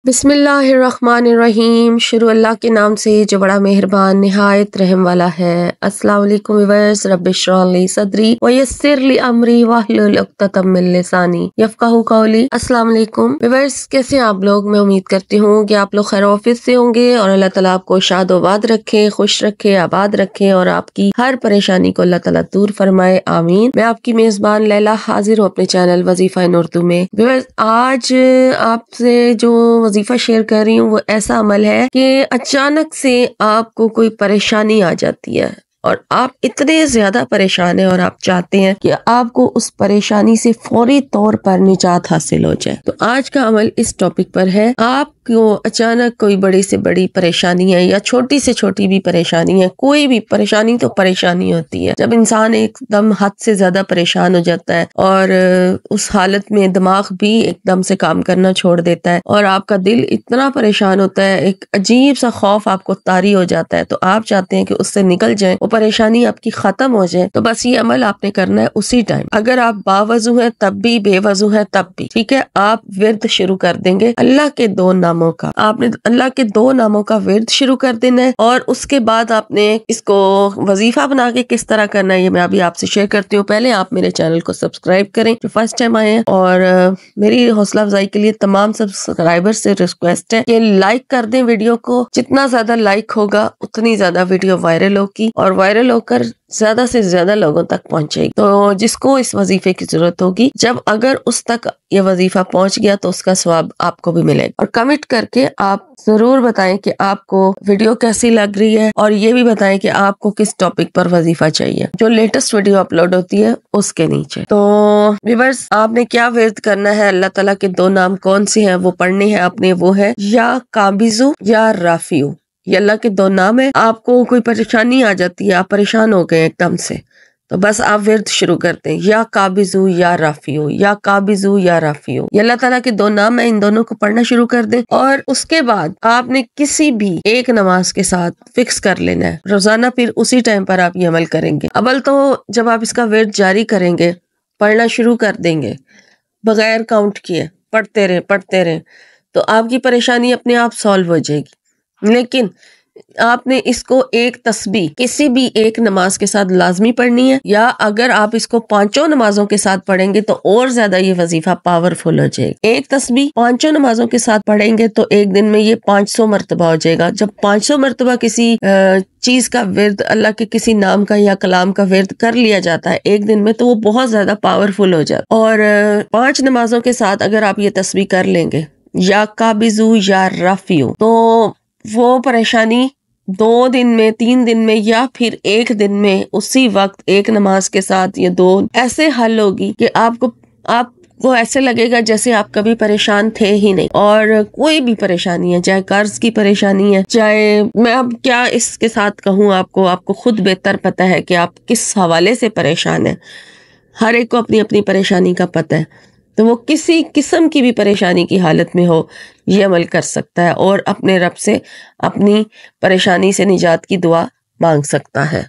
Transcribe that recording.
बिस्मिल्लाहिर्रहमानिर्रहीम। शुरू अल्लाह के नाम से जो बड़ा मेहरबान निहायत रहम वाला है। अस्सलाम वालेकुम व्यूअर्स, रब्बि इश्रह ली सदरी व यस्सिर ली अमरी वहलुल उक़्दतम मिन लिसानी यफ़क़हू क़ौली। अस्सलाम वालेकुम व्यूअर्स, कैसे हैं आप लोग? मैं उम्मीद करती हूँ कि आप लोग खैर ऑफिस से होंगे और अल्लाह ताला आपको शादोबाद रखे, खुश रखे, आबाद रखे और आपकी हर परेशानी को अल्लाह ताला दूर फरमाए, आमीन। मैं आपकी मेजबान लैला हाजिर हूँ अपने चैनल वजीफा इन उर्दू में। व्यूअर्स, आज आपसे जो वजीफा शेयर कर रही हूँ वो ऐसा अमल है कि अचानक से आपको कोई परेशानी आ जाती है और आप इतने ज्यादा परेशान हैं और आप चाहते हैं कि आपको उस परेशानी से फौरी तौर पर निजात हासिल हो जाए। तो आज का अमल इस टॉपिक पर है। आपको अचानक कोई बड़ी से बड़ी परेशानी है या छोटी से छोटी भी परेशानी है, कोई भी परेशानी तो परेशानी होती है। जब इंसान एकदम हद से ज्यादा परेशान हो जाता है और उस हालत में दिमाग भी एकदम से काम करना छोड़ देता है और आपका दिल इतना परेशान होता है, एक अजीब सा खौफ आपको तारी हो जाता है, तो आप चाहते हैं कि उससे निकल जाए, वो परेशानी आपकी खत्म हो जाए। तो बस ये अमल आपने करना है उसी टाइम। अगर आप बावजू है तब भी, बेवजू है तब भी, ठीक है। आप विर्द शुरू कर देंगे अल्लाह के दो नामों का। आपने अल्लाह के दो नामों का विर्द शुरू कर देना है और उसके बाद आपने इसको वजीफा बना के किस तरह करना है ये मैं अभी आपसे शेयर करती हूँ। पहले आप मेरे चैनल को सब्सक्राइब करें जो फर्स्ट टाइम आए हैं, और मेरी हौसला अफजाई के लिए तमाम सब्सक्राइबर से रिक्वेस्ट है कि लाइक कर दें वीडियो को। जितना ज्यादा लाइक होगा उतनी ज्यादा वीडियो वायरल होगी और वायरल होकर ज्यादा से ज्यादा लोगों तक पहुंचेगी। तो जिसको इस वजीफे की जरूरत होगी, जब अगर उस तक ये वजीफा पहुंच गया तो उसका सवाब आपको भी मिलेगा। और कमेंट करके आप जरूर बताएं कि आपको वीडियो कैसी लग रही है और ये भी बताएं कि आपको किस टॉपिक पर वजीफा चाहिए। जो लेटेस्ट वीडियो अपलोड होती है उसके नीचे। तो व्यूअर्स, आपने क्या विर्द करना है? अल्लाह ताला के दो नाम कौन से हैं वो पढ़ने हैं आपने। वो है या काबिजु या राफियु। ये अल्लाह के दो नाम है। आपको कोई परेशानी आ जाती है, आप परेशान हो गए एकदम से, तो बस आप विर्द शुरू करते हैं या काबिजु या राफियो, या काबिजु या राफियो। ये अल्लाह ताला के दो नाम है, इन दोनों को पढ़ना शुरू कर दें। और उसके बाद आपने किसी भी एक नमाज के साथ फिक्स कर लेना है रोजाना, फिर उसी टाइम पर आप ये अमल करेंगे। अव्वल तो जब आप इसका विर्द जारी करेंगे, पढ़ना शुरू कर देंगे बगैर काउंट किए, पढ़ते रहे तो आपकी परेशानी अपने आप सॉल्व हो जाएगी। लेकिन आपने इसको एक तस्बीह किसी भी एक नमाज के साथ लाजमी पढ़नी है, या अगर आप इसको पांचों नमाजों के साथ पढ़ेंगे तो और ज्यादा ये वजीफा पावरफुल हो जाएगा। एक तस्बीह पांचों नमाजों के साथ पढ़ेंगे तो एक दिन में ये 500 मरतबा हो जाएगा। जब 500 मरतबा किसी चीज का विर्द, अल्लाह के किसी नाम का या कलाम का विर्द कर लिया जाता है एक दिन में, तो वो बहुत ज्यादा पावरफुल हो जाता है। और 5 नमाजों के साथ अगर आप ये तस्बीह कर लेंगे या काबिजु या राफियो, तो वो परेशानी 2 दिन में, 3 दिन में या फिर एक दिन में उसी वक्त एक नमाज के साथ ये 2 ऐसे हल होगी कि आपको ऐसे लगेगा जैसे आप कभी परेशान थे ही नहीं। और कोई भी परेशानी है, चाहे कर्ज की परेशानी है, चाहे मैं अब क्या इसके साथ कहूँ, आपको खुद बेहतर पता है कि आप किस हवाले से परेशान है। हर एक को अपनी अपनी परेशानी का पता है। तो वो किसी किस्म की भी परेशानी की हालत में हो, ये अमल कर सकता है और अपने रब से अपनी परेशानी से निजात की दुआ मांग सकता है।